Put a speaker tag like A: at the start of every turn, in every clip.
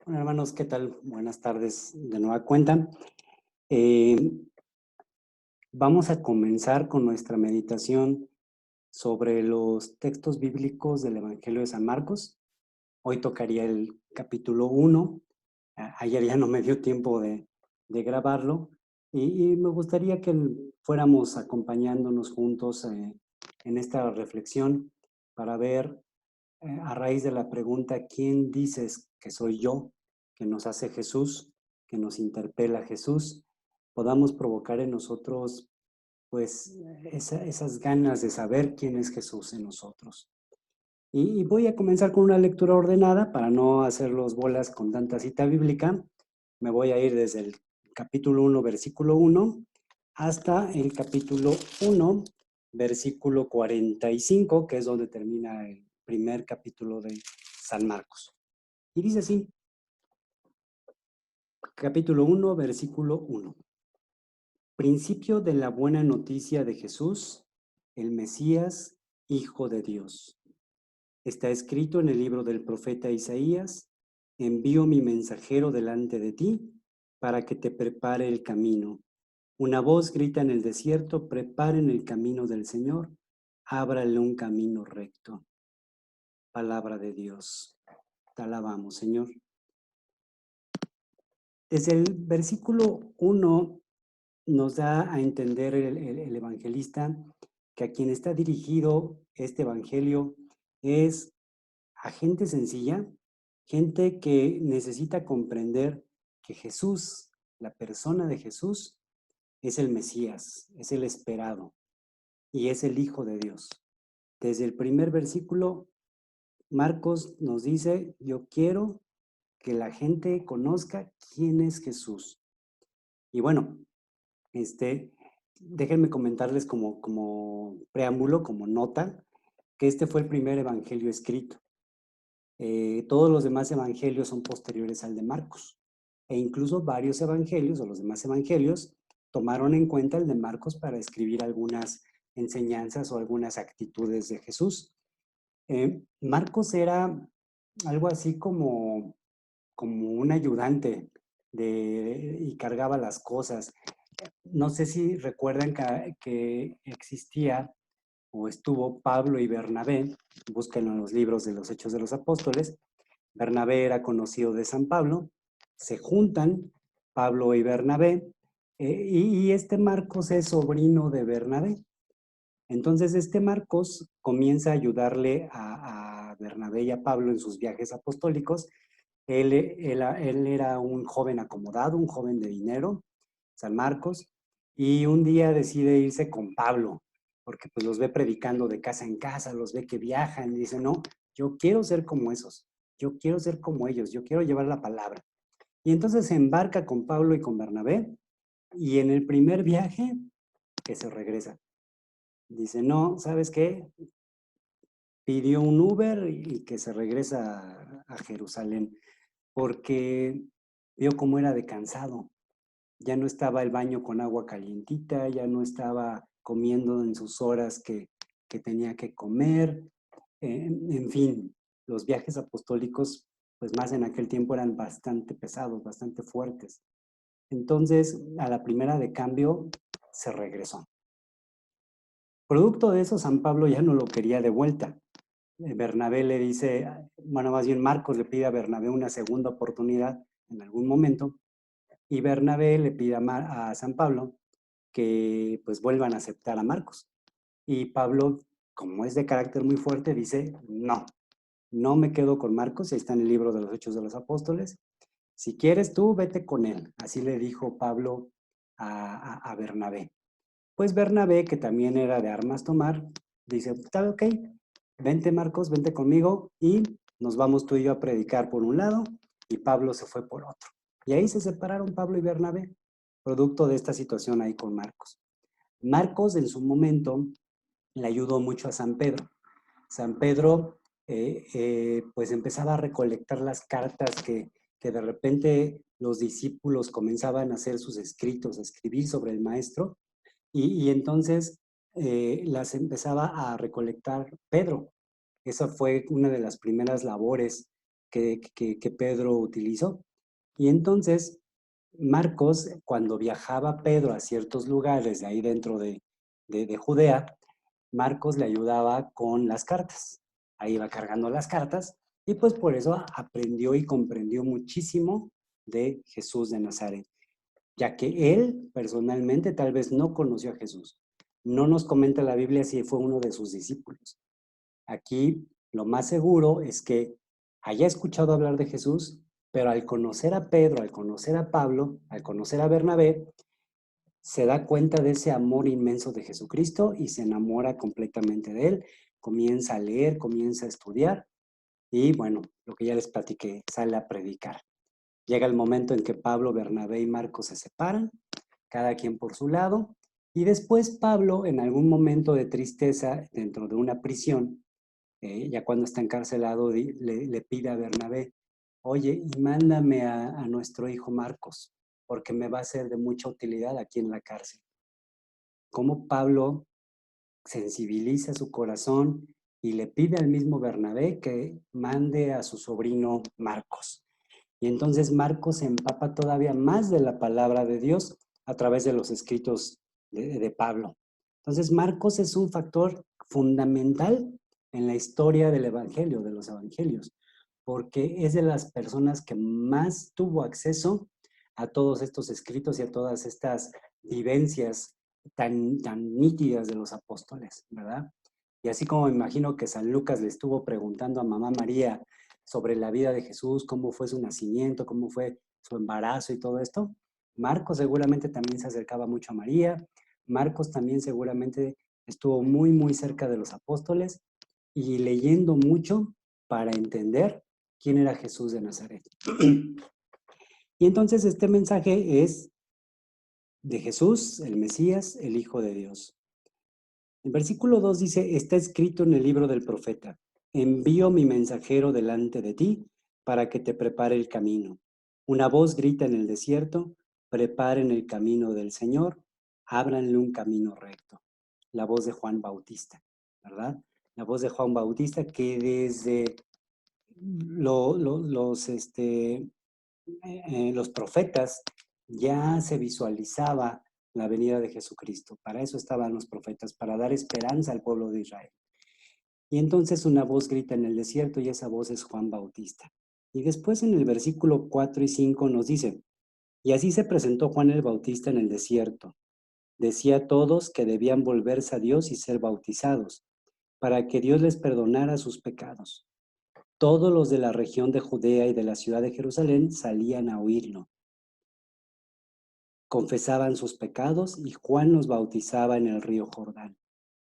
A: Bueno, hermanos, ¿qué tal? Buenas tardes de nueva cuenta. Eh, Vamos a comenzar con nuestra meditación sobre los textos bíblicos del Evangelio de San Marcos. Hoy tocaría el capítulo 1. Ayer ya no me dio tiempo de grabarlo y me gustaría que fuéramos acompañándonos juntos en esta reflexión para ver a raíz de la pregunta, ¿quién dices que soy yo? Que nos hace Jesús, que nos interpela Jesús, podamos provocar en nosotros, pues, esas ganas de saber quién es Jesús en nosotros. Y voy a comenzar con una lectura ordenada para no hacer los bolas con tanta cita bíblica. Me voy a ir desde el capítulo 1, versículo 1, hasta el capítulo 1, versículo 45, que es donde termina el primer capítulo de San Marcos. Y dice así, capítulo 1, versículo 1. Principio de la buena noticia de Jesús, el Mesías, Hijo de Dios. Está escrito en el libro del profeta Isaías: envío mi mensajero delante de ti para que te prepare el camino. Una voz grita en el desierto: preparen el camino del Señor, ábrale un camino recto. Palabra de Dios. Te alabamos, Señor. Desde el versículo 1 nos da a entender el evangelista que a quien está dirigido este evangelio es a gente sencilla, gente que necesita comprender que Jesús, la persona de Jesús, es el Mesías, es el esperado y es el Hijo de Dios. Desde el primer versículo, Marcos nos dice: yo quiero que la gente conozca quién es Jesús. Y bueno, déjenme comentarles como preámbulo, como nota, que este fue el primer evangelio escrito. Todos los demás evangelios son posteriores al de Marcos. E incluso varios evangelios o los demás evangelios tomaron en cuenta el de Marcos para escribir algunas enseñanzas o algunas actitudes de Jesús. Marcos era algo así como un ayudante y cargaba las cosas. No sé si recuerdan que existía o estuvo Pablo y Bernabé, búsquenlo en los libros de los Hechos de los Apóstoles. Bernabé era conocido de San Pablo, se juntan Pablo y Bernabé, y este Marcos es sobrino de Bernabé. Entonces este Marcos comienza a ayudarle a Bernabé y a Pablo en sus viajes apostólicos. Él era un joven acomodado, un joven de dinero, San Marcos, y un día decide irse con Pablo, porque pues los ve predicando de casa en casa, los ve que viajan y dice: no, yo quiero ser como esos, yo quiero ser como ellos, yo quiero llevar la palabra. Y entonces se embarca con Pablo y con Bernabé, y en el primer viaje que se regresa. Dice: no, ¿sabes qué? Pidió un Uber y que se regresa a Jerusalén, porque vio cómo era de cansado. Ya no estaba el baño con agua calientita, ya no estaba comiendo en sus horas que tenía que comer. En fin, los viajes apostólicos, pues más en aquel tiempo, eran bastante pesados, bastante fuertes. Entonces, a la primera de cambio, se regresó. Producto de eso, San Pablo ya no lo quería de vuelta. Bernabé le dice, bueno, más bien Marcos le pide a Bernabé una segunda oportunidad en algún momento, y Bernabé le pide a San Pablo que pues vuelvan a aceptar a Marcos. Y Pablo, como es de carácter muy fuerte, dice: no, no me quedo con Marcos. Ahí está en el libro de los Hechos de los Apóstoles. Si quieres tú, vete con él. Así le dijo Pablo a Bernabé. Pues Bernabé, que también era de armas tomar, dice: está ok, vente Marcos, vente conmigo y nos vamos tú y yo a predicar por un lado, y Pablo se fue por otro. Y ahí se separaron Pablo y Bernabé, producto de esta situación ahí con Marcos. Marcos en su momento le ayudó mucho a San Pedro. San Pedro pues empezaba a recolectar las cartas que de repente los discípulos comenzaban a hacer sus escritos, a escribir sobre el maestro, y entonces las empezaba a recolectar Pedro. Esa fue una de las primeras labores que Pedro utilizó. Y entonces, Marcos, cuando viajaba Pedro a ciertos lugares de ahí dentro de Judea, Marcos le ayudaba con las cartas. Ahí iba cargando las cartas y pues por eso aprendió y comprendió muchísimo de Jesús de Nazaret, ya que él personalmente tal vez no conoció a Jesús. No nos comenta la Biblia si fue uno de sus discípulos. Aquí lo más seguro es que haya escuchado hablar de Jesús, pero al conocer a Pedro, al conocer a Pablo, al conocer a Bernabé, se da cuenta de ese amor inmenso de Jesucristo y se enamora completamente de él, comienza a leer, comienza a estudiar y bueno, lo que ya les platiqué, sale a predicar. Llega el momento en que Pablo, Bernabé y Marcos se separan, cada quien por su lado, y después Pablo, en algún momento de tristeza dentro de una prisión, ya cuando está encarcelado, le pide a Bernabé, oye, y mándame a nuestro hijo Marcos, porque me va a ser de mucha utilidad aquí en la cárcel. Cómo Pablo sensibiliza su corazón y le pide al mismo Bernabé que mande a su sobrino Marcos. Y entonces Marcos se empapa todavía más de la palabra de Dios a través de los escritos de Pablo. Entonces Marcos es un factor fundamental en la historia del Evangelio, de los Evangelios, porque es de las personas que más tuvo acceso a todos estos escritos y a todas estas vivencias tan nítidas de los apóstoles, ¿verdad? Y así como me imagino que San Lucas le estuvo preguntando a mamá María sobre la vida de Jesús, cómo fue su nacimiento, cómo fue su embarazo y todo esto, Marcos seguramente también se acercaba mucho a María, Marcos también seguramente estuvo muy, muy cerca de los apóstoles y leyendo mucho para entender quién era Jesús de Nazaret. Y entonces este mensaje es de Jesús, el Mesías, el Hijo de Dios. El versículo 2 dice, está escrito en el libro del profeta, envío mi mensajero delante de ti para que te prepare el camino. Una voz grita en el desierto, preparen el camino del Señor, ábranle un camino recto. La voz de Juan Bautista, ¿verdad? La voz de Juan Bautista que desde los profetas ya se visualizaba la venida de Jesucristo. Para eso estaban los profetas, para dar esperanza al pueblo de Israel. Y entonces una voz grita en el desierto y esa voz es Juan Bautista. Y después en el versículo 4 y 5 nos dice, y así se presentó Juan el Bautista en el desierto. Decía a todos que debían volverse a Dios y ser bautizados, para que Dios les perdonara sus pecados. Todos los de la región de Judea y de la ciudad de Jerusalén salían a oírlo. Confesaban sus pecados y Juan los bautizaba en el río Jordán.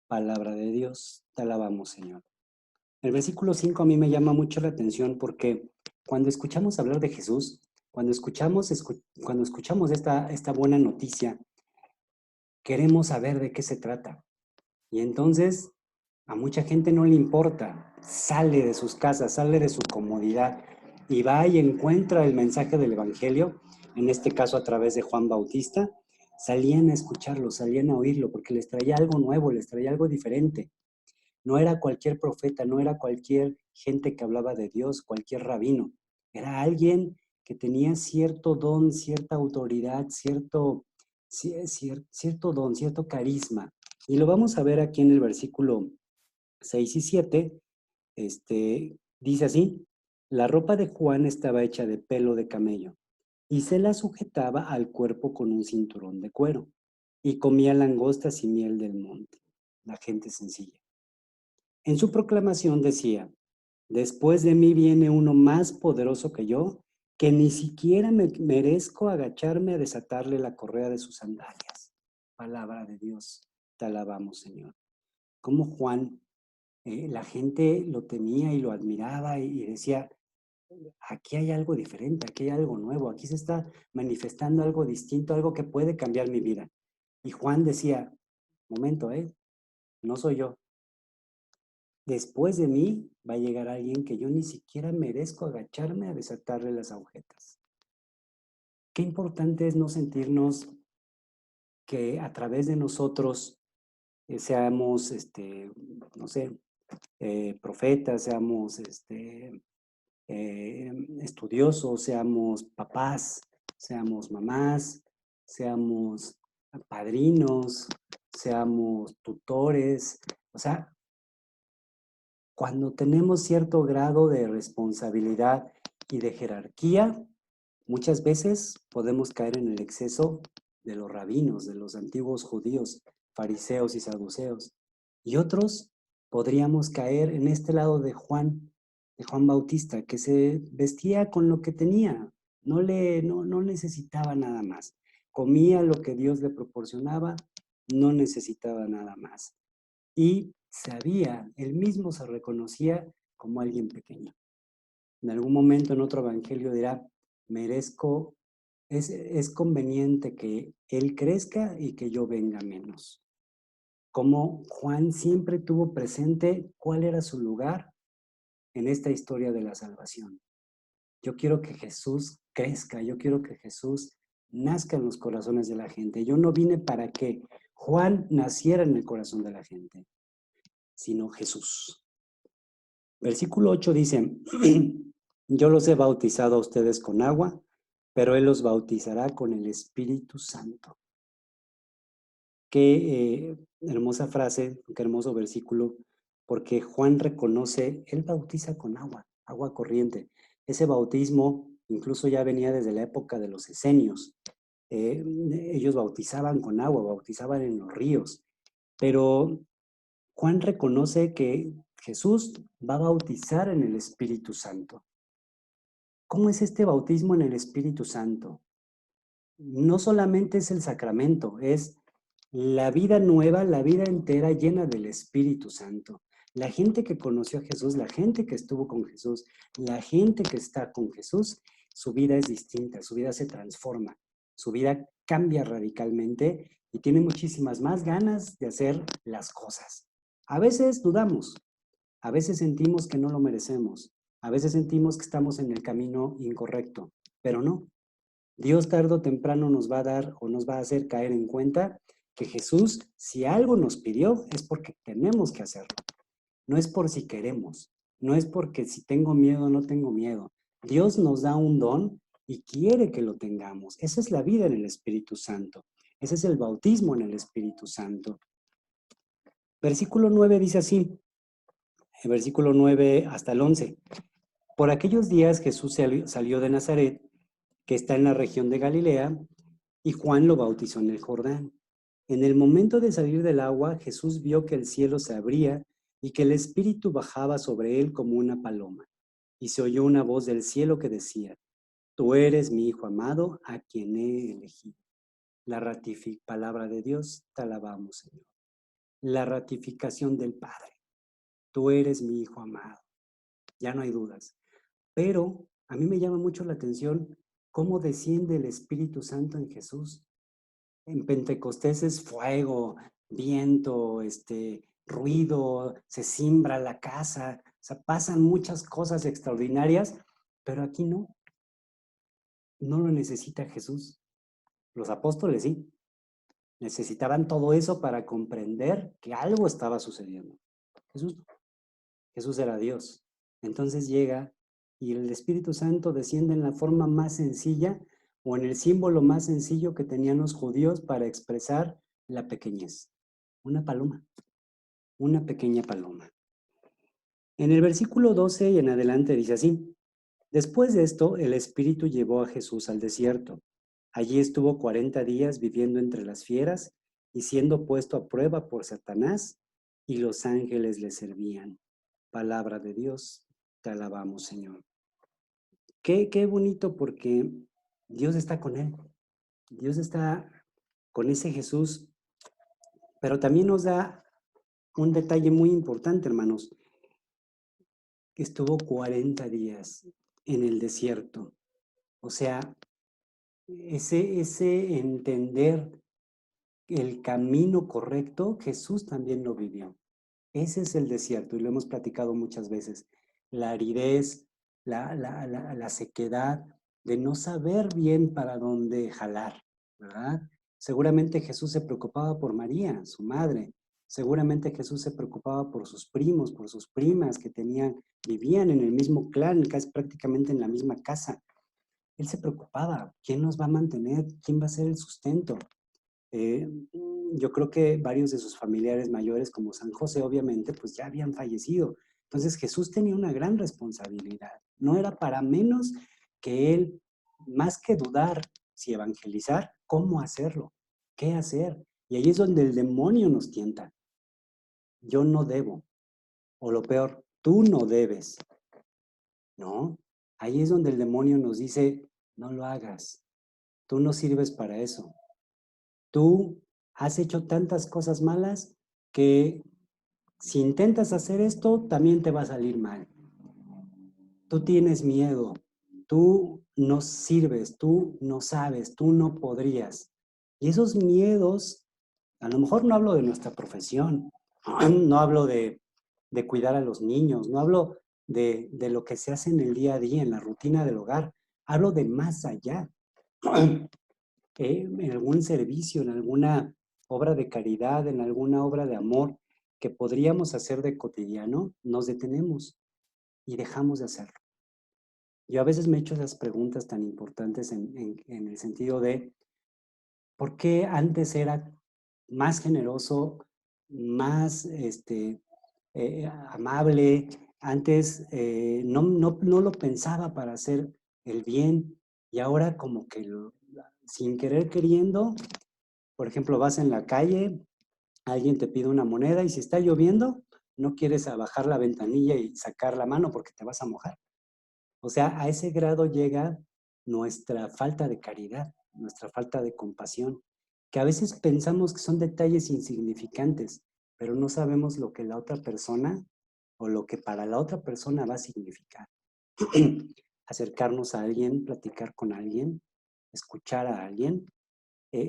A: Palabra de Dios, te alabamos, Señor. El versículo 5 a mí me llama mucho la atención porque cuando escuchamos hablar de Jesús, cuando escuchamos esta buena noticia, queremos saber de qué se trata. Y entonces a mucha gente no le importa, sale de sus casas, sale de su comodidad y va y encuentra el mensaje del Evangelio, en este caso a través de Juan Bautista, salían a escucharlo, salían a oírlo, porque les traía algo nuevo, les traía algo diferente. No era cualquier profeta, no era cualquier gente que hablaba de Dios, cualquier rabino. Era alguien que tenía cierto don, cierta autoridad, cierto don, cierto carisma. Y lo vamos a ver aquí en el versículo 6 y 7, dice así, la ropa de Juan estaba hecha de pelo de camello y se la sujetaba al cuerpo con un cinturón de cuero y comía langostas y miel del monte, la gente sencilla. En su proclamación decía, después de mí viene uno más poderoso que yo, que ni siquiera me merezco agacharme a desatarle la correa de sus sandalias. Palabra de Dios, te alabamos, Señor. Como Juan, la gente lo temía y lo admiraba y decía, aquí hay algo diferente, aquí hay algo nuevo, aquí se está manifestando algo distinto, algo que puede cambiar mi vida. Y Juan decía, momento, no soy yo. Después de mí va a llegar alguien que yo ni siquiera merezco agacharme a desatarle las agujetas. Qué importante es no sentirnos que a través de nosotros seamos, no sé, profetas, seamos estudiosos, seamos papás, seamos mamás, seamos padrinos, seamos tutores. O sea, cuando tenemos cierto grado de responsabilidad y de jerarquía, muchas veces podemos caer en el exceso de los rabinos, de los antiguos judíos, fariseos y saduceos. Y otros podríamos caer en este lado de Juan Bautista, que se vestía con lo que tenía, no necesitaba nada más. Comía lo que Dios le proporcionaba, no necesitaba nada más. Y sabía, él mismo se reconocía como alguien pequeño. En algún momento en otro evangelio dirá, merezco, es conveniente que él crezca y que yo venga menos. Como Juan siempre tuvo presente cuál era su lugar en esta historia de la salvación. Yo quiero que Jesús crezca, yo quiero que Jesús nazca en los corazones de la gente. Yo no vine para que Juan naciera en el corazón de la gente, sino Jesús. Versículo 8 dice, yo los he bautizado a ustedes con agua, pero Él los bautizará con el Espíritu Santo. Qué hermosa frase, qué hermoso versículo, porque Juan reconoce, Él bautiza con agua, agua corriente. Ese bautismo incluso ya venía desde la época de los esenios. Ellos bautizaban con agua, bautizaban en los ríos, pero Juan reconoce que Jesús va a bautizar en el Espíritu Santo. ¿Cómo es este bautismo en el Espíritu Santo? No solamente es el sacramento, es la vida nueva, la vida entera llena del Espíritu Santo. La gente que conoció a Jesús, la gente que estuvo con Jesús, la gente que está con Jesús, su vida es distinta, su vida se transforma, su vida cambia radicalmente y tiene muchísimas más ganas de hacer las cosas. A veces dudamos, a veces sentimos que no lo merecemos, a veces sentimos que estamos en el camino incorrecto, pero no. Dios tarde o temprano nos va a dar o nos va a hacer caer en cuenta que Jesús, si algo nos pidió, es porque tenemos que hacerlo. No es por si queremos, no es porque si tengo miedo o no tengo miedo. Dios nos da un don y quiere que lo tengamos. Esa es la vida en el Espíritu Santo. Ese es el bautismo en el Espíritu Santo. Versículo 9 dice así, el versículo 9 hasta el 11. Por aquellos días Jesús salió de Nazaret, que está en la región de Galilea, y Juan lo bautizó en el Jordán. En el momento de salir del agua, Jesús vio que el cielo se abría y que el Espíritu bajaba sobre él como una paloma. Y se oyó una voz del cielo que decía, tú eres mi Hijo amado, a quien he elegido. La palabra de Dios, te alabamos, Señor. La ratificación del Padre. Tú eres mi Hijo amado. Ya no hay dudas. Pero a mí me llama mucho la atención cómo desciende el Espíritu Santo en Jesús. En Pentecostés es fuego, viento, ruido, se cimbra la casa, o sea, pasan muchas cosas extraordinarias, pero aquí no lo necesita Jesús. Los apóstoles sí, necesitaban todo eso para comprender que algo estaba sucediendo. Jesús no. Jesús era Dios. Entonces llega y el Espíritu Santo desciende en la forma más sencilla o en el símbolo más sencillo que tenían los judíos para expresar la pequeñez. Una paloma, una pequeña paloma. En el versículo 12 y en adelante dice así, después de esto el Espíritu llevó a Jesús al desierto. Allí estuvo 40 días viviendo entre las fieras y siendo puesto a prueba por Satanás, y los ángeles le servían. Palabra de Dios, te alabamos, Señor. Qué bonito porque Dios está con él. Dios está con ese Jesús, pero también nos da un detalle muy importante, hermanos. Estuvo 40 días en el desierto. O sea, ese entender el camino correcto, Jesús también lo vivió. Ese es el desierto y lo hemos platicado muchas veces. La aridez, la sequedad de no saber bien para dónde jalar, ¿verdad? Seguramente Jesús se preocupaba por María, su madre, Seguramente Jesús se preocupaba por sus primos, por sus primas que vivían en el mismo clan, casi prácticamente en la misma casa. Él se preocupaba, ¿quién nos va a mantener? ¿Quién va a ser el sustento? Yo creo que varios de sus familiares mayores, como San José, obviamente, pues ya habían fallecido. Entonces Jesús tenía una gran responsabilidad. No era para menos que él, más que dudar si evangelizar, ¿cómo hacerlo? ¿Qué hacer? Y ahí es donde el demonio nos tienta. Yo no debo. O lo peor, tú no debes. ¿No? Ahí es donde el demonio nos dice, no lo hagas. Tú no sirves para eso. Tú has hecho tantas cosas malas que si intentas hacer esto, también te va a salir mal. Tú tienes miedo, tú no sirves, tú no sabes, tú no podrías. Y esos miedos, a lo mejor no hablo de nuestra profesión, no hablo de cuidar a los niños, no hablo de lo que se hace en el día a día, en la rutina del hogar, hablo de más allá. En algún servicio, en alguna obra de caridad, en alguna obra de amor que podríamos hacer de cotidiano, nos detenemos y dejamos de hacerlo. Yo a veces me he hecho esas preguntas tan importantes en el sentido de, ¿por qué antes era más generoso, más amable? Antes no lo pensaba para hacer el bien y ahora como que sin querer queriendo. Por ejemplo, vas en la calle, alguien te pide una moneda y si está lloviendo, no quieres bajar la ventanilla y sacar la mano porque te vas a mojar. O sea, a ese grado llega nuestra falta de caridad, nuestra falta de compasión, que a veces pensamos que son detalles insignificantes, pero no sabemos lo que la otra persona o lo que para la otra persona va a significar. Acercarnos a alguien, platicar con alguien, escuchar a alguien,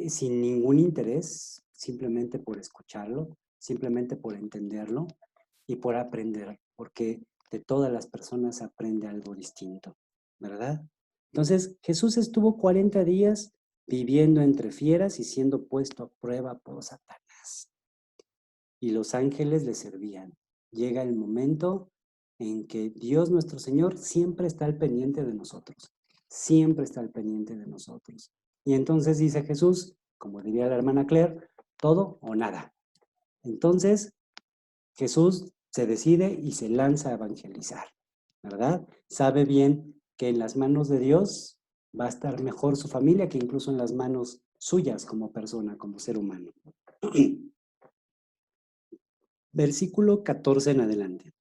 A: sin ningún interés, simplemente por escucharlo, simplemente por entenderlo y por aprender, porque de todas las personas aprende algo distinto, ¿verdad? Entonces, Jesús estuvo 40 días viviendo entre fieras y siendo puesto a prueba por Satanás. Y los ángeles le servían. Llega el momento en que Dios nuestro Señor siempre está al pendiente de nosotros, siempre está al pendiente de nosotros. Y entonces dice Jesús, como diría la hermana Claire, todo o nada. Entonces Jesús se decide y se lanza a evangelizar, ¿verdad? Sabe bien que en las manos de Dios va a estar mejor su familia que incluso en las manos suyas como persona, como ser humano. Versículo 14 en adelante.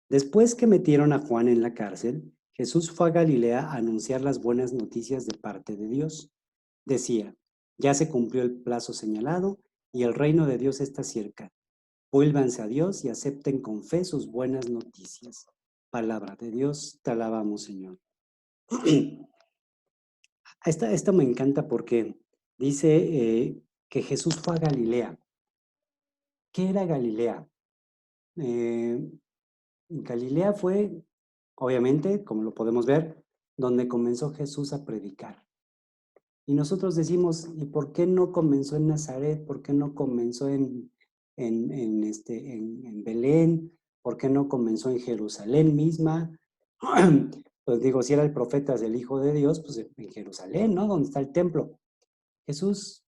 A: Después que metieron a Juan en la cárcel, Jesús fue a Galilea a anunciar las buenas noticias de parte de Dios. Decía, ya se cumplió el plazo señalado y el reino de Dios está cerca. Vuélvanse a Dios y acepten con fe sus buenas noticias. Palabra de Dios, te alabamos, Señor. Esto me encanta porque dice que Jesús fue a Galilea. ¿Qué era Galilea? Galilea fue, obviamente, como lo podemos ver, donde comenzó Jesús a predicar. Y nosotros decimos, ¿y por qué no comenzó en Nazaret? ¿Por qué no comenzó en Belén? ¿Por qué no comenzó en Jerusalén misma? Pues digo, si era el profeta del Hijo de Dios, pues en Jerusalén, ¿no? Donde está el templo. Jesús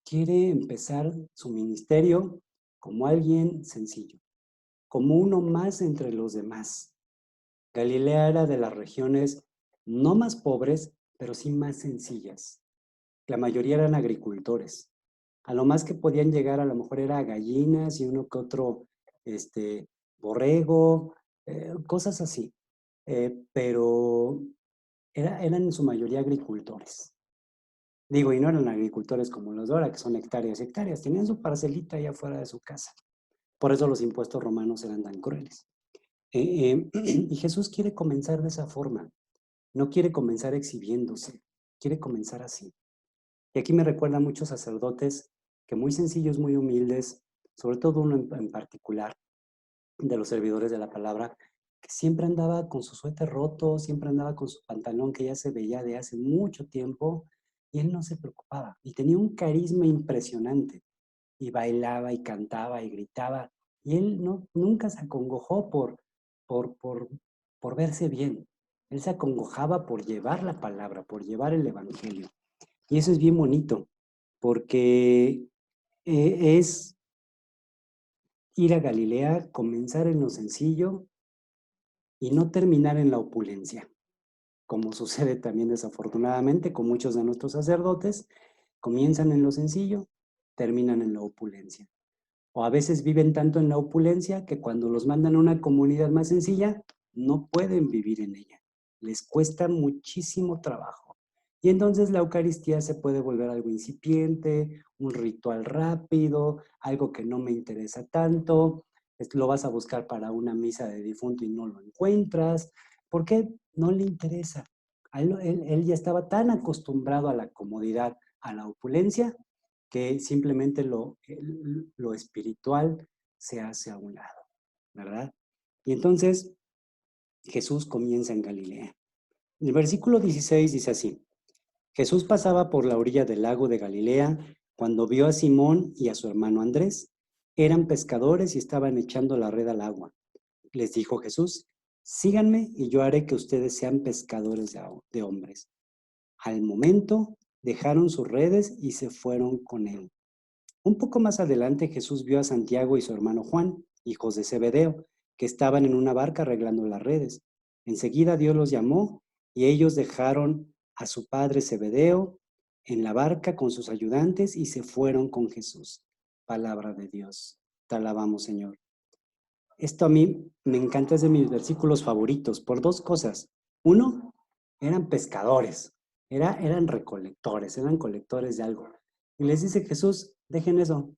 A: quiere empezar su ministerio como alguien sencillo, como uno más entre los demás. Galilea era de las regiones no más pobres, pero sí más sencillas. La mayoría eran agricultores. A lo más que podían llegar a lo mejor era gallinas y uno que otro borrego, cosas así. Pero eran en su mayoría agricultores. Digo, y no eran agricultores como los de ahora, que son hectáreas y hectáreas. Tenían su parcelita allá afuera de su casa. Por eso los impuestos romanos eran tan crueles. Y Jesús quiere comenzar de esa forma. No quiere comenzar exhibiéndose. Quiere comenzar así. Y aquí me recuerda a muchos sacerdotes que muy sencillos, muy humildes, sobre todo uno en particular, de los servidores de la palabra, que siempre andaba con su suéter roto, siempre andaba con su pantalón que ya se veía de hace mucho tiempo, y él no se preocupaba. Y tenía un carisma impresionante. y bailaba y cantaba y gritaba. Y él nunca se acongojó por, por, por verse bien. Él se acongojaba por llevar la palabra, por llevar el evangelio. Y eso es bien bonito, porque es ir a Galilea, comenzar en lo sencillo y no terminar en la opulencia, como sucede también desafortunadamente con muchos de nuestros sacerdotes, comienzan en lo sencillo, terminan en la opulencia. O a veces viven tanto en la opulencia que cuando los mandan a una comunidad más sencilla, no pueden vivir en ella. Les cuesta muchísimo trabajo. Y entonces la Eucaristía se puede volver algo incipiente, un ritual rápido, algo que no me interesa tanto. Lo vas a buscar para una misa de difunto y no lo encuentras. ¿Por qué? No le interesa. Él ya estaba tan acostumbrado a la comodidad, a la opulencia, que simplemente lo espiritual se hace a un lado, ¿verdad? Y entonces Jesús comienza en Galilea. El versículo 16 dice así: Jesús pasaba por la orilla del lago de Galilea cuando vio a Simón y a su hermano Andrés. Eran pescadores y estaban echando la red al agua. Les dijo Jesús: síganme y yo haré que ustedes sean pescadores de hombres. Al momento dejaron sus redes y se fueron con él. Un poco más adelante Jesús vio a Santiago y su hermano Juan, hijos de Zebedeo, que estaban en una barca arreglando las redes. Enseguida Dios los llamó y ellos dejaron a su padre Zebedeo en la barca con sus ayudantes y se fueron con Jesús. Palabra de Dios. Te alabamos, Señor. Esto a mí me encanta, es de mis versículos favoritos por dos cosas. Uno, eran pescadores, eran recolectores, eran colectores de algo. Y les dice Jesús: dejen eso,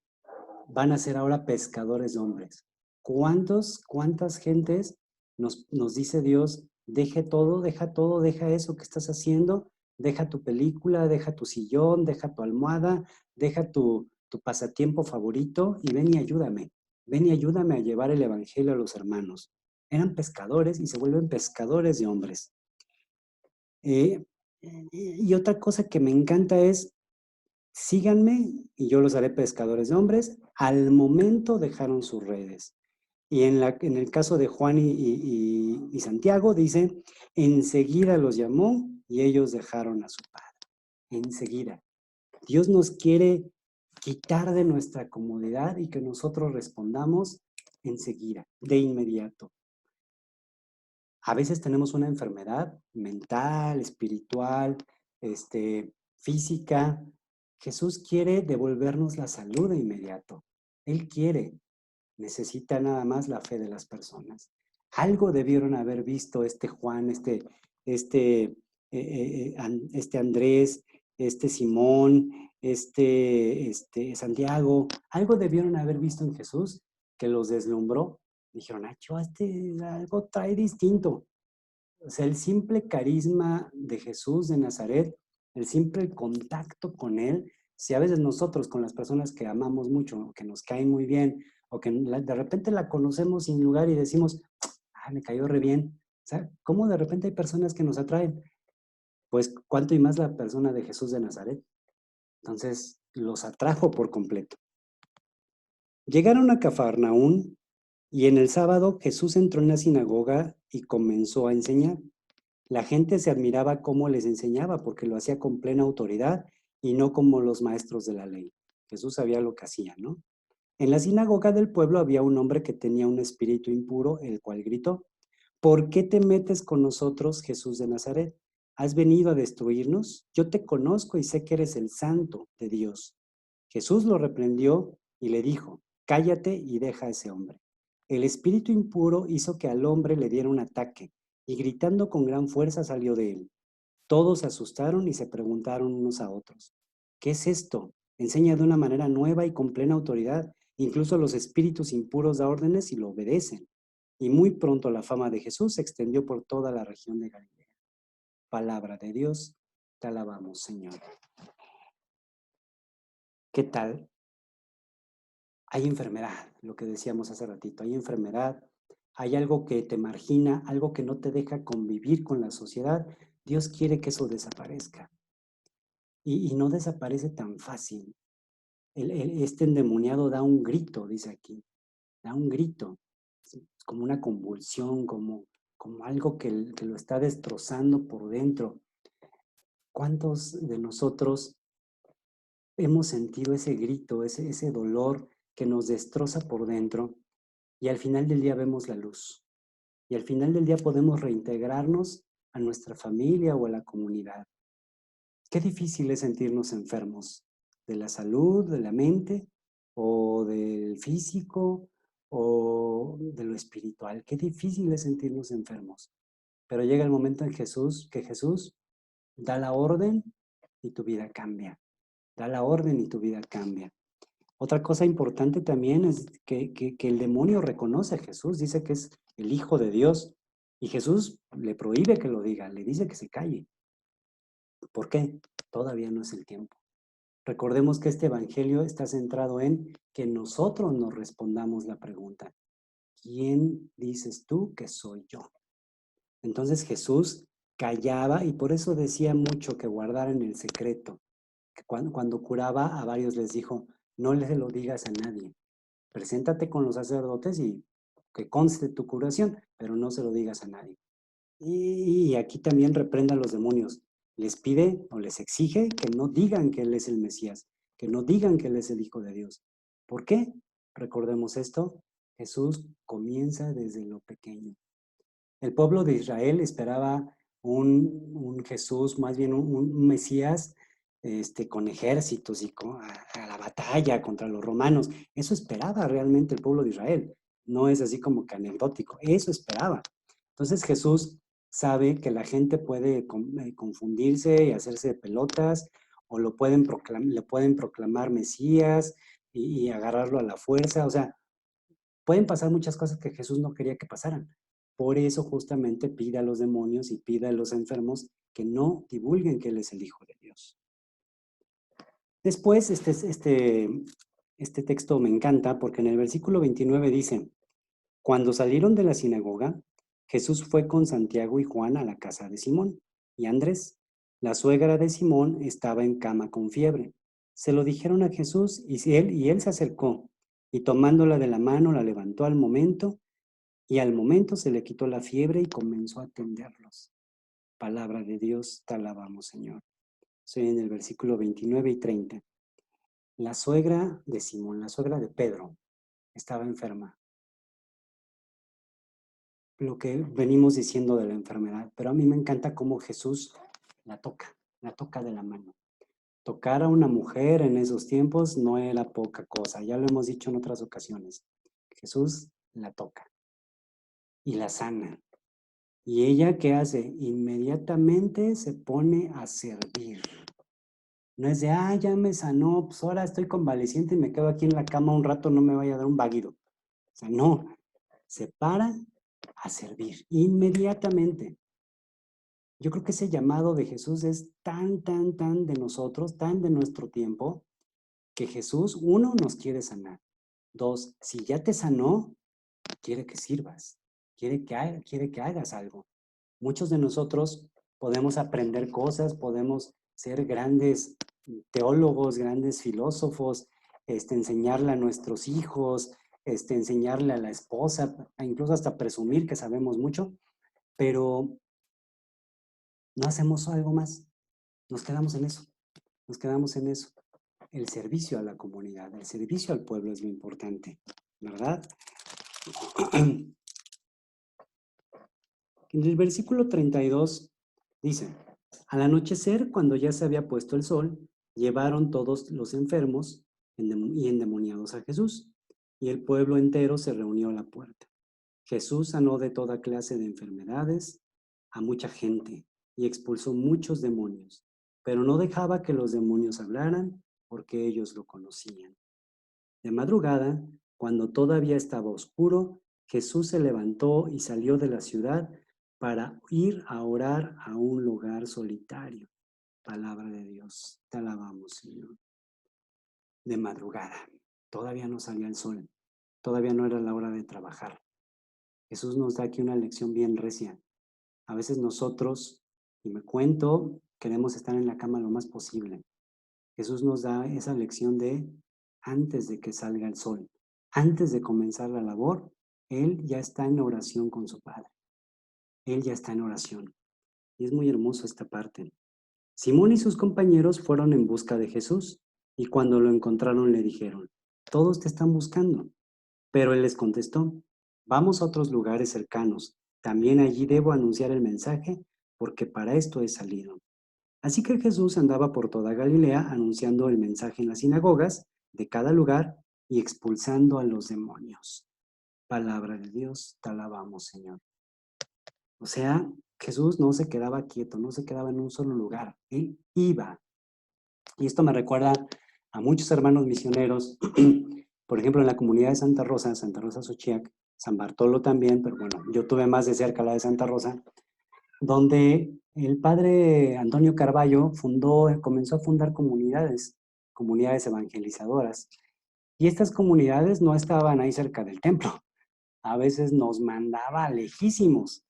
A: van a ser ahora pescadores de hombres. ¿Cuántas gentes nos dice Dios: deja todo, deja eso que estás haciendo, deja tu película, deja tu sillón, deja tu almohada, deja tu pasatiempo favorito y ven y ayúdame? Ven y ayúdame a llevar el evangelio a los hermanos. Eran pescadores y se vuelven pescadores de hombres. Y otra cosa que me encanta es: síganme y yo los haré pescadores de hombres. Al momento dejaron sus redes. Y en el caso de Juan y Santiago dice: enseguida los llamó y ellos dejaron a su padre. Enseguida. Dios nos quiere quitar de nuestra comodidad y que nosotros respondamos enseguida, de inmediato. A veces tenemos una enfermedad mental, espiritual, física. Jesús quiere devolvernos la salud de inmediato. Él quiere. Necesita nada más la fe de las personas. Algo debieron haber visto este Juan, este Andrés, este Simón, Santiago. Algo debieron haber visto en Jesús que los deslumbró. Dijeron: algo trae distinto. O sea, el simple carisma de Jesús de Nazaret, el simple contacto con él. Si a veces nosotros con las personas que amamos mucho, que nos caen muy bien, o que de repente la conocemos sin lugar y decimos: me cayó re bien. O sea, ¿cómo de repente hay personas que nos atraen? Pues cuánto y más la persona de Jesús de Nazaret. Entonces, los atrajo por completo. Llegaron a Cafarnaún y en el sábado Jesús entró en la sinagoga y comenzó a enseñar. La gente se admiraba cómo les enseñaba, porque lo hacía con plena autoridad y no como los maestros de la ley. Jesús sabía lo que hacía, ¿no? En la sinagoga del pueblo había un hombre que tenía un espíritu impuro, el cual gritó: ¿por qué te metes con nosotros, Jesús de Nazaret? ¿Has venido a destruirnos? Yo te conozco y sé que eres el Santo de Dios. Jesús lo reprendió y le dijo: cállate y deja a ese hombre. El espíritu impuro hizo que al hombre le diera un ataque y gritando con gran fuerza salió de él. Todos se asustaron y se preguntaron unos a otros: ¿qué es esto? Enseña de una manera nueva y con plena autoridad. Incluso los espíritus impuros da órdenes y lo obedecen. Y muy pronto la fama de Jesús se extendió por toda la región de Galilea. Palabra de Dios, te alabamos, Señor. ¿Qué tal? Hay enfermedad, lo que decíamos hace ratito, hay enfermedad, hay algo que te margina, algo que no te deja convivir con la sociedad. Dios quiere que eso desaparezca. Y no desaparece tan fácil. Este endemoniado da un grito, dice aquí, da un grito, es como una convulsión, como algo que lo está destrozando por dentro. ¿Cuántos de nosotros hemos sentido ese grito, ese dolor que nos destroza por dentro y al final del día vemos la luz? Y al final del día podemos reintegrarnos a nuestra familia o a la comunidad. Qué difícil es sentirnos enfermos de la salud, de la mente o del físico o de lo espiritual. Qué difícil es sentirnos enfermos. Pero llega el momento en Jesús que Jesús da la orden y tu vida cambia. Da la orden y tu vida cambia. Otra cosa importante también es que el demonio reconoce a Jesús, dice que es el Hijo de Dios y Jesús le prohíbe que lo diga, le dice que se calle. ¿Por qué? Todavía no es el tiempo. Recordemos que este evangelio está centrado en que nosotros nos respondamos la pregunta: ¿quién dices tú que soy yo? Entonces Jesús callaba y por eso decía mucho que guardaran el secreto. Que cuando curaba a varios les dijo: no les lo digas a nadie. Preséntate con los sacerdotes y que conste tu curación, pero no se lo digas a nadie. Y aquí también reprenda a los demonios. Les pide o les exige que no digan que Él es el Mesías, que no digan que Él es el Hijo de Dios. ¿Por qué? Recordemos esto, Jesús comienza desde lo pequeño. El pueblo de Israel esperaba un Jesús, más bien un Mesías con ejércitos y a la batalla contra los romanos. Eso esperaba realmente el pueblo de Israel. No es así como que anecdótico, eso esperaba. Entonces Jesús sabe que la gente puede confundirse y hacerse de pelotas o le pueden proclamar Mesías y agarrarlo a la fuerza. O sea, pueden pasar muchas cosas que Jesús no quería que pasaran. Por eso justamente pide a los demonios y pide a los enfermos que no divulguen que Él es el Hijo de Dios. Después, este texto me encanta porque en el versículo 29 dice: cuando salieron de la sinagoga, Jesús fue con Santiago y Juan a la casa de Simón y Andrés. La suegra de Simón estaba en cama con fiebre. Se lo dijeron a Jesús y él se acercó y tomándola de la mano la levantó al momento y al momento se le quitó la fiebre y comenzó a atenderlos. Palabra de Dios, te alabamos, Señor. Soy en el versículo 29 y 30. La suegra de Simón, la suegra de Pedro, estaba enferma. Lo que venimos diciendo de la enfermedad, pero a mí me encanta cómo Jesús la toca de la mano. Tocar a una mujer en esos tiempos no era poca cosa, ya lo hemos dicho en otras ocasiones. Jesús la toca y la sana. ¿Y ella qué hace? Inmediatamente se pone a servir. No es de, ya me sanó, pues ahora estoy convaleciente y me quedo aquí en la cama un rato, no me vaya a dar un vaguido. O sea, no, se para a servir inmediatamente. Yo creo que ese llamado de Jesús es tan, tan, tan de nosotros, tan de nuestro tiempo, que Jesús, uno, nos quiere sanar. Dos, si ya te sanó, quiere que sirvas, quiere que hagas algo. Muchos de nosotros podemos aprender cosas, podemos ser grandes teólogos, grandes filósofos, enseñarle a nuestros hijos, enseñarle a la esposa, incluso hasta presumir que sabemos mucho, pero no hacemos algo más. Nos quedamos en eso, nos quedamos en eso. El servicio a la comunidad, el servicio al pueblo es lo importante, ¿verdad? En el versículo 32 dice: al anochecer, cuando ya se había puesto el sol, llevaron todos los enfermos y endemoniados a Jesús, y el pueblo entero se reunió a la puerta. Jesús sanó de toda clase de enfermedades a mucha gente y expulsó muchos demonios, pero no dejaba que los demonios hablaran porque ellos lo conocían. De madrugada, cuando todavía estaba oscuro, Jesús se levantó y salió de la ciudad para ir a orar a un lugar solitario. Palabra de Dios, te alabamos, Señor. De madrugada, todavía no salía el sol, todavía no era la hora de trabajar. Jesús nos da aquí una lección bien recia. A veces nosotros, y me cuento, queremos estar en la cama lo más posible. Jesús nos da esa lección de antes de que salga el sol, antes de comenzar la labor, él ya está en oración con su Padre. Él ya está en oración. Y es muy hermoso esta parte. Simón y sus compañeros fueron en busca de Jesús, y cuando lo encontraron le dijeron: todos te están buscando. Pero él les contestó: vamos a otros lugares cercanos. También allí debo anunciar el mensaje, porque para esto he salido. Así que Jesús andaba por toda Galilea anunciando el mensaje en las sinagogas de cada lugar y expulsando a los demonios. Palabra de Dios, te alabamos, Señor. O sea, Jesús no se quedaba quieto, no se quedaba en un solo lugar, él iba. Y esto me recuerda a muchos hermanos misioneros, por ejemplo, en la comunidad de Santa Rosa Xochiac, San Bartolo también, pero bueno, yo tuve más de cerca la de Santa Rosa, donde el padre Antonio Carballo comenzó a fundar comunidades evangelizadoras. Y estas comunidades no estaban ahí cerca del templo, a veces nos mandaba lejísimos.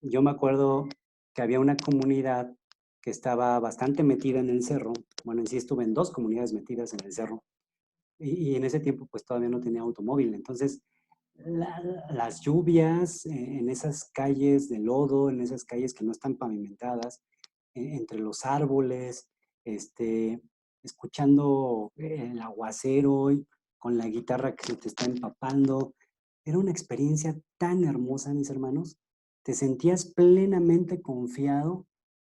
A: Yo me acuerdo que había una comunidad que estaba bastante metida en el cerro. Bueno, en sí estuve en 2 comunidades metidas en el cerro. Y en ese tiempo pues todavía no tenía automóvil. Entonces, las lluvias en esas calles de lodo, en esas calles que no están pavimentadas, entre los árboles, escuchando el aguacero y con la guitarra que se te está empapando. Era una experiencia tan hermosa, mis hermanos. Te sentías plenamente confiado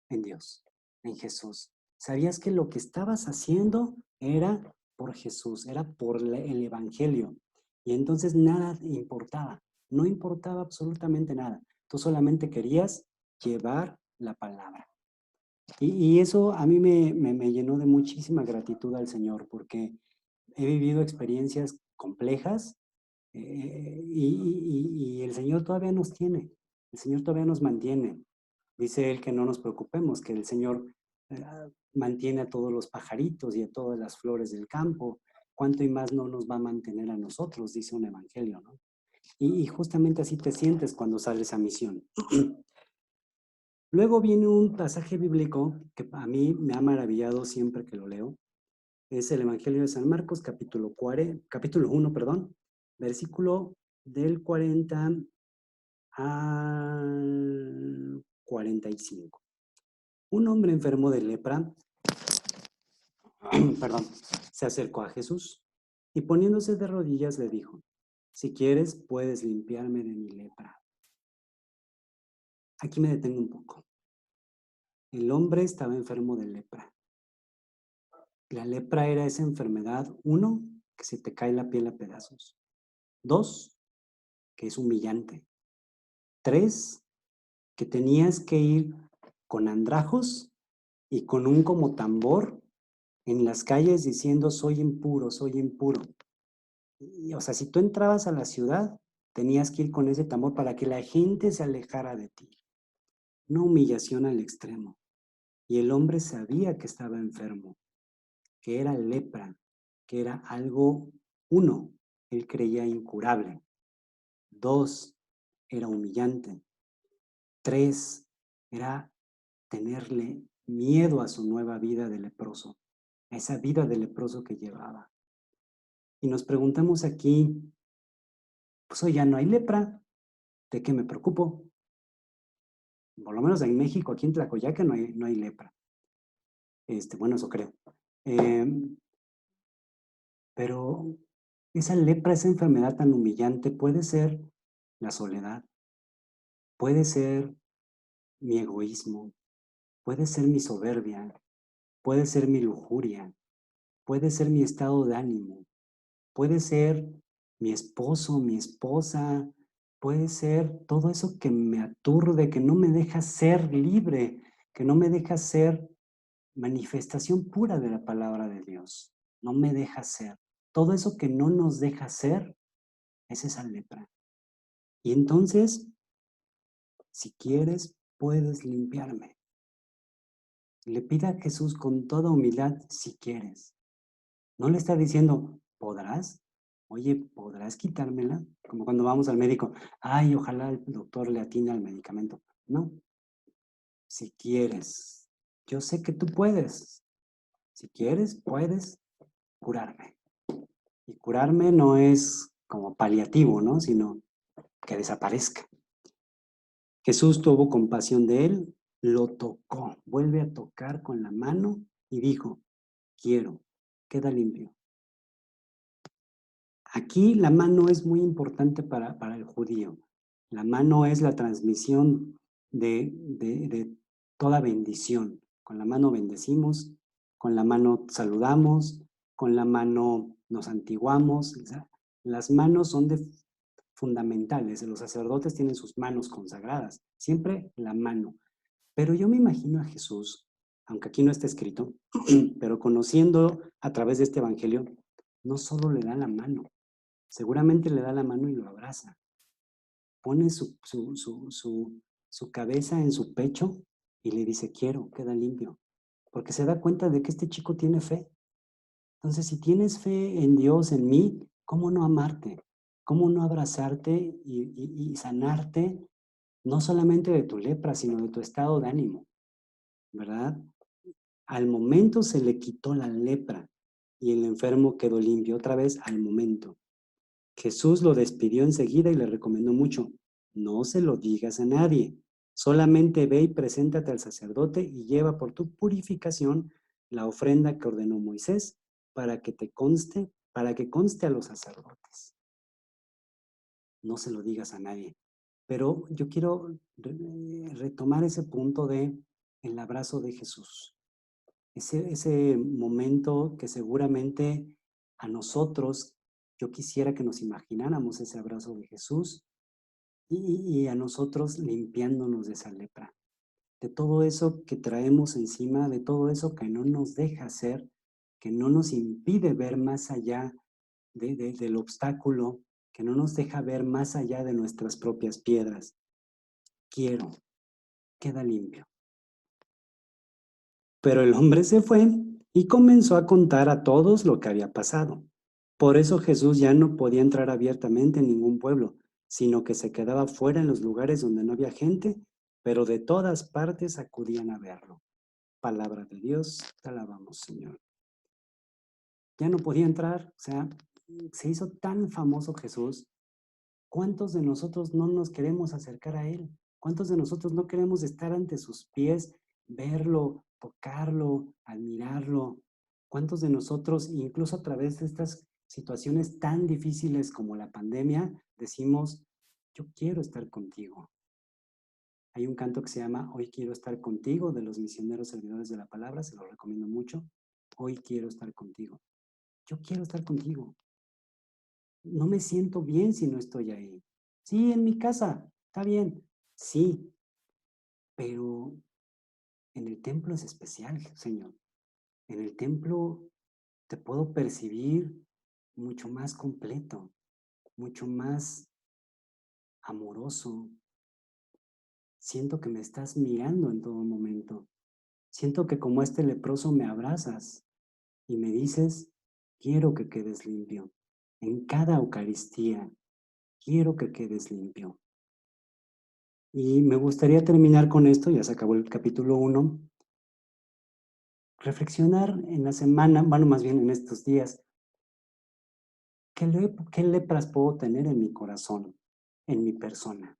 A: en Dios, en Jesús. Sabías que lo que estabas haciendo era por Jesús, era por el Evangelio. Y entonces nada importaba, no importaba absolutamente nada. Tú solamente querías llevar la palabra. Y eso a mí me llenó de muchísima gratitud al Señor, porque he vivido experiencias complejas y el Señor todavía nos tiene, el Señor todavía nos mantiene. Dice Él que no nos preocupemos, que el Señor eh, mantiene a todos los pajaritos y a todas las flores del campo. ¿Cuánto y más no nos va a mantener a nosotros? Dice un evangelio, ¿no? Y justamente así te sientes cuando sales a misión. Luego viene un pasaje bíblico que a mí me ha maravillado siempre que lo leo. Es el Evangelio de San Marcos, capítulo 1, perdón, versículo del 40 al 45. Un hombre enfermo de lepra, perdón, se acercó a Jesús y poniéndose de rodillas le dijo: si quieres, puedes limpiarme de mi lepra. Aquí me detengo un poco. El hombre estaba enfermo de lepra. La lepra era esa enfermedad, 1, que se te cae la piel a pedazos. 2, que es humillante. 3, que tenías que ir con andrajos y con un como tambor en las calles diciendo: soy impuro, soy impuro. Y, o sea, si tú entrabas a la ciudad, tenías que ir con ese tambor para que la gente se alejara de ti. Una humillación al extremo. Y el hombre sabía que estaba enfermo, que era lepra, que era algo, 1, él creía incurable. 2, era humillante. 3, era tenerle miedo a su nueva vida de leproso, a esa vida de leproso que llevaba. Y nos preguntamos aquí, pues hoy ya no hay lepra, ¿de qué me preocupo? Por lo menos en México, aquí en Tlacoyaca, no hay lepra. Bueno, eso creo. Pero esa lepra, esa enfermedad tan humillante puede ser la soledad, puede ser mi egoísmo, puede ser mi soberbia, puede ser mi lujuria, puede ser mi estado de ánimo, puede ser mi esposo, mi esposa, puede ser todo eso que me aturde, que no me deja ser libre, que no me deja ser manifestación pura de la palabra de Dios. No me deja ser. Todo eso que no nos deja ser es esa lepra. Y entonces, si quieres, puedes limpiarme. Le pide a Jesús con toda humildad: si quieres. No le está diciendo: ¿podrás? Oye, ¿podrás quitármela? Como cuando vamos al médico: ay, ojalá el doctor le atine al medicamento. No, si quieres. Yo sé que tú puedes. Si quieres, puedes curarme. Y curarme no es como paliativo, ¿no? Sino que desaparezca. Jesús tuvo compasión de él, lo tocó, vuelve a tocar con la mano y dijo, quiero, queda limpio. Aquí la mano es muy importante para el judío. La mano es la transmisión de toda bendición. Con la mano bendecimos, con la mano saludamos, con la mano nos santiguamos. O sea, las manos son fundamentales. Los sacerdotes tienen sus manos consagradas, siempre la mano. Pero yo me imagino a Jesús, aunque aquí no está escrito, pero conociendo a través de este evangelio, no solo le da la mano, seguramente le da la mano y lo abraza. Pone su cabeza en su pecho y le dice, quiero, queda limpio. Porque se da cuenta de que este chico tiene fe. Entonces, si tienes fe en Dios, en mí, ¿cómo no amarte? ¿Cómo no abrazarte y sanarte, no solamente de tu lepra, sino de tu estado de ánimo? ¿Verdad? Al momento se le quitó la lepra y el enfermo quedó limpio otra vez al momento. Jesús lo despidió enseguida y le recomendó mucho, no se lo digas a nadie, solamente ve y preséntate al sacerdote y lleva por tu purificación la ofrenda que ordenó Moisés para que conste a los sacerdotes. No se lo digas a nadie. Pero yo quiero retomar ese punto de el abrazo de Jesús. Ese momento que seguramente a nosotros, yo quisiera que nos imagináramos ese abrazo de Jesús y a nosotros limpiándonos de esa lepra, de todo eso que traemos encima, de todo eso que no nos deja ser, que no nos impide ver más allá del obstáculo, que no nos deja ver más allá de nuestras propias piedras. Quiero, queda limpio. Pero el hombre se fue y comenzó a contar a todos lo que había pasado. Por eso Jesús ya no podía entrar abiertamente en ningún pueblo, sino que se quedaba fuera en los lugares donde no había gente, pero de todas partes acudían a verlo. Palabra de Dios, te alabamos, Señor. Ya no podía entrar, o sea, se hizo tan famoso Jesús. ¿Cuántos de nosotros no nos queremos acercar a Él? ¿Cuántos de nosotros no queremos estar ante sus pies, verlo, tocarlo, admirarlo? ¿Cuántos de nosotros, incluso a través de estas situaciones tan difíciles como la pandemia, decimos, yo quiero estar contigo? Hay un canto que se llama Hoy quiero estar contigo, de los misioneros servidores de la palabra, se lo recomiendo mucho. Hoy quiero estar contigo. Yo quiero estar contigo. No me siento bien si no estoy ahí. Sí, en mi casa, está bien. Sí, pero en el templo es especial, Señor. En el templo te puedo percibir mucho más completo, mucho más amoroso. Siento que me estás mirando en todo momento. Siento que como este leproso me abrazas y me dices, quiero que quedes limpio. En cada Eucaristía, quiero que quedes limpio. Y me gustaría terminar con esto, ya se acabó el capítulo 1, reflexionar en la semana, bueno, más bien en estos días, ¿qué lepras puedo tener en mi corazón, en mi persona?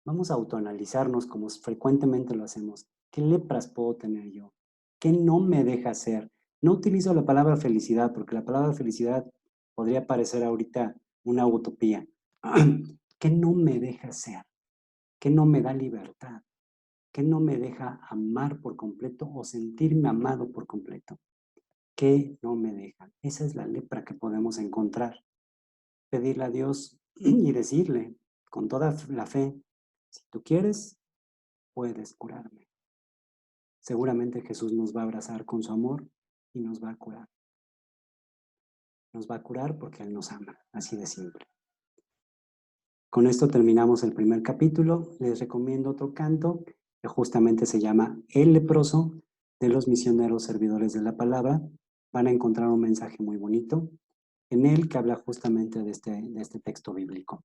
A: Vamos a autoanalizarnos como frecuentemente lo hacemos. ¿Qué lepras puedo tener yo? ¿Qué no me deja ser? No utilizo la palabra felicidad, porque la palabra felicidad podría parecer ahorita una utopía. ¿Qué no me deja ser? ¿Qué no me da libertad? ¿Qué no me deja amar por completo o sentirme amado por completo? ¿Qué no me deja? Esa es la lepra que podemos encontrar. Pedirle a Dios y decirle con toda la fe, si tú quieres, puedes curarme. Seguramente Jesús nos va a abrazar con su amor y nos va a curar. Nos va a curar porque Él nos ama, así de simple. Con esto terminamos el primer capítulo. Les recomiendo otro canto que justamente se llama El leproso, de los misioneros servidores de la palabra. Van a encontrar un mensaje muy bonito en él que habla justamente de este texto bíblico.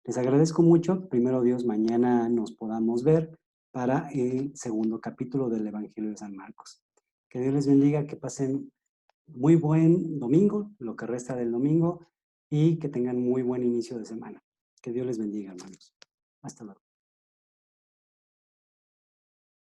A: Les agradezco mucho. Primero Dios, mañana nos podamos ver para el segundo capítulo del Evangelio de San Marcos. Que Dios les bendiga, que pasen Muy buen domingo, lo que resta del domingo, y que tengan muy buen inicio de semana. Que Dios les bendiga, hermanos. Hasta luego.